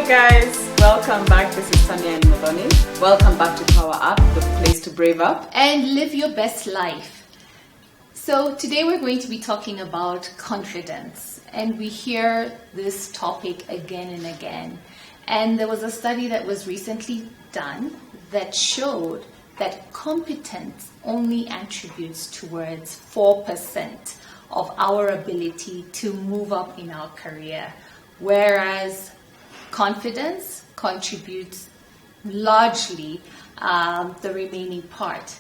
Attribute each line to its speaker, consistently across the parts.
Speaker 1: guys, welcome back. This is Tanya and Modoni. Welcome back to Power Up, the place to brave up
Speaker 2: and live your best life. So today we're going to be talking about confidence, and we hear this topic again and again. And there was a study that was recently done that showed that competence only attributes towards 4% of our ability to move up in our career, whereas confidence contributes largely the remaining part.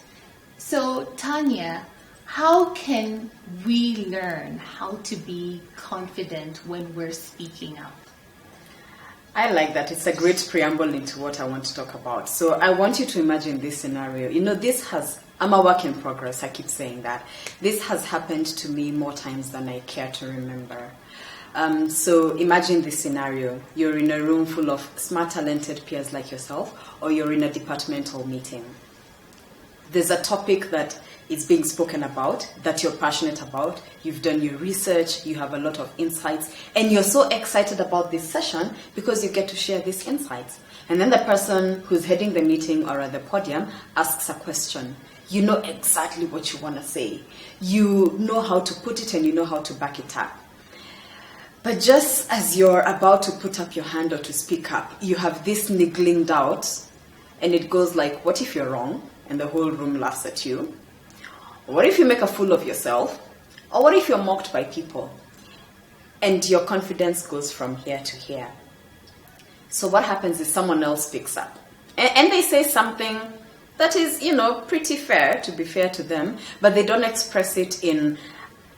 Speaker 2: So Tanya, how can we learn how to be confident when we're speaking up?
Speaker 1: I like that. It's a great preamble into what I want to talk about. So I want you to imagine this scenario. I'm a work in progress. I keep saying that. This has happened to me more times than I care to remember. So imagine this scenario. You're in a room full of smart, talented peers like yourself, or you're in a departmental meeting. There's a topic that is being spoken about, that you're passionate about. You've done your research, you have a lot of insights, and you're so excited about this session because you get to share these insights. And then the person who's heading the meeting or at the podium asks a question. You know exactly what you want to say. You know how to put it and you know how to back it up. But just as you're about to put up your hand or to speak up, you have this niggling doubt, and it goes like, what if you're wrong? And the whole room laughs at you. What if you make a fool of yourself? Or what if you're mocked by people? And your confidence goes from here to here. So what happens is someone else picks up. And they say something that is, pretty fair, to be fair to them, but they don't express it in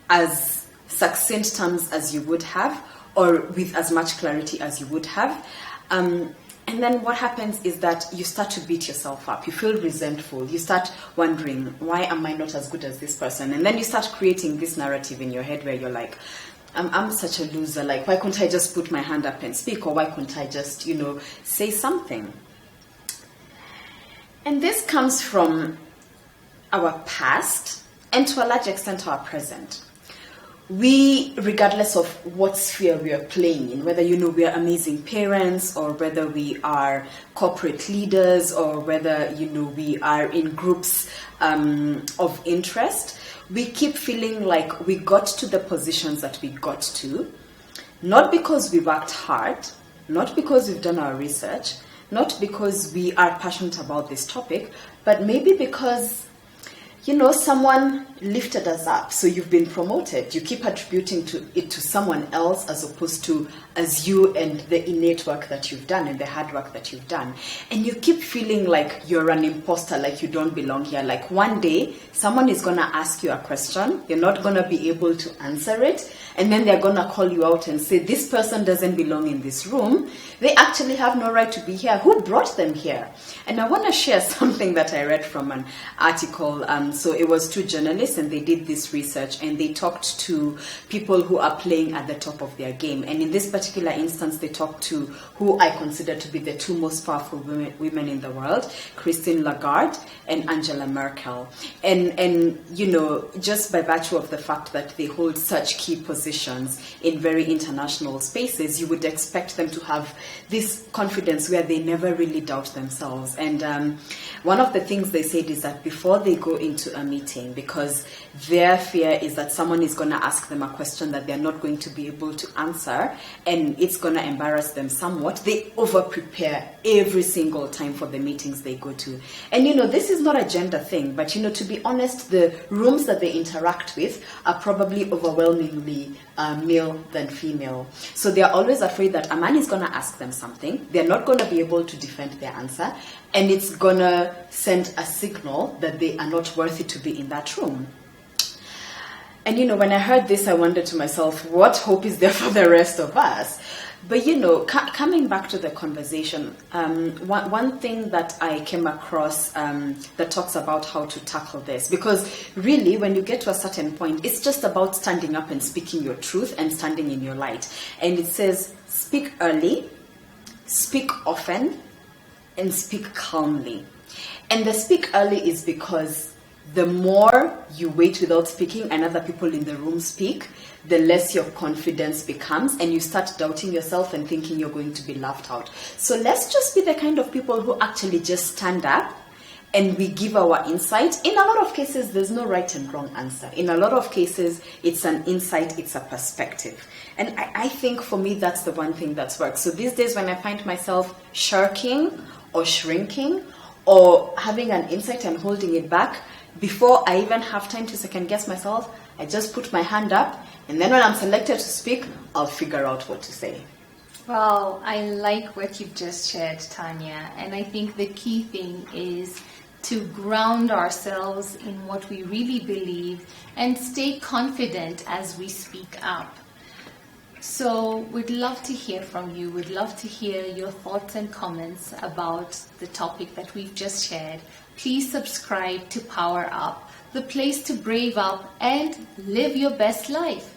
Speaker 1: as succinct terms as you would have, or with as much clarity as you would have. And then what happens is that you start to beat yourself up. You feel resentful. You start wondering, why am I not as good as this person? And then you start creating this narrative in your head where you're like, I'm such a loser. Like, why couldn't I just put my hand up and speak? Or why couldn't I just, say something? And this comes from our past and to a large extent our present. We, regardless of what sphere we are playing in, whether we are amazing parents, or whether we are corporate leaders, or whether we are in groups of interest, we keep feeling like we got to the positions that we got to, not because we worked hard, not because we've done our research, not because we are passionate about this topic, but maybe because someone lifted us up, so you've been promoted. You keep attributing it to someone else as opposed to as you and the innate work that you've done and the hard work that you've done. And you keep feeling like you're an imposter, like you don't belong here. Like one day, someone is going to ask you a question, you're not going to be able to answer it, and then they're going to call you out and say, this person doesn't belong in this room. They actually have no right to be here. Who brought them here? And I want to share something that I read from an article. So it was two journalists, and they did this research, and they talked to people who are playing at the top of their game. And in this particular instance, they talked to who I consider to be the two most powerful women in the world, Christine Lagarde and Angela Merkel. And just by virtue of the fact that they hold such key positions in very international spaces, you would expect them to have this confidence where they never really doubt themselves. And one of the things they said is that before they go into a meeting, because their fear is that someone is going to ask them a question that they're not going to be able to answer, and it's going to embarrass them somewhat, they over-prepare every single time for the meetings they go to. And this is not a gender thing, but to be honest, the rooms that they interact with are probably overwhelmingly male than female. So they're always afraid that a man is going to ask them something, they're not going to be able to defend their answer, and it's going to send a signal that they are not worthy to be in that room. And when I heard this, I wondered to myself, what hope is there for the rest of us? But coming back to the conversation, one thing that I came across that talks about how to tackle this, because really when you get to a certain point, it's just about standing up and speaking your truth and standing in your light. And it says, speak early, speak often, and speak calmly. And the speak early is because the more you wait without speaking and other people in the room speak, the less your confidence becomes, and you start doubting yourself and thinking you're going to be laughed out. So let's just be the kind of people who actually just stand up and we give our insight. In a lot of cases, there's no right and wrong answer. In a lot of cases, it's an insight, it's a perspective. And I think for me, that's the one thing that's worked. So these days when I find myself shirking or shrinking or having an insight and holding it back, before I even have time to second guess myself, I just put my hand up, and then when I'm selected to speak, I'll figure out what to say.
Speaker 2: Well, I like what you've just shared, Tanya, and I think the key thing is to ground ourselves in what we really believe and stay confident as we speak up. So we'd love to hear from you. We'd love to hear your thoughts and comments about the topic that we've just shared. Please subscribe to Power Up, the place to brave up and live your best life.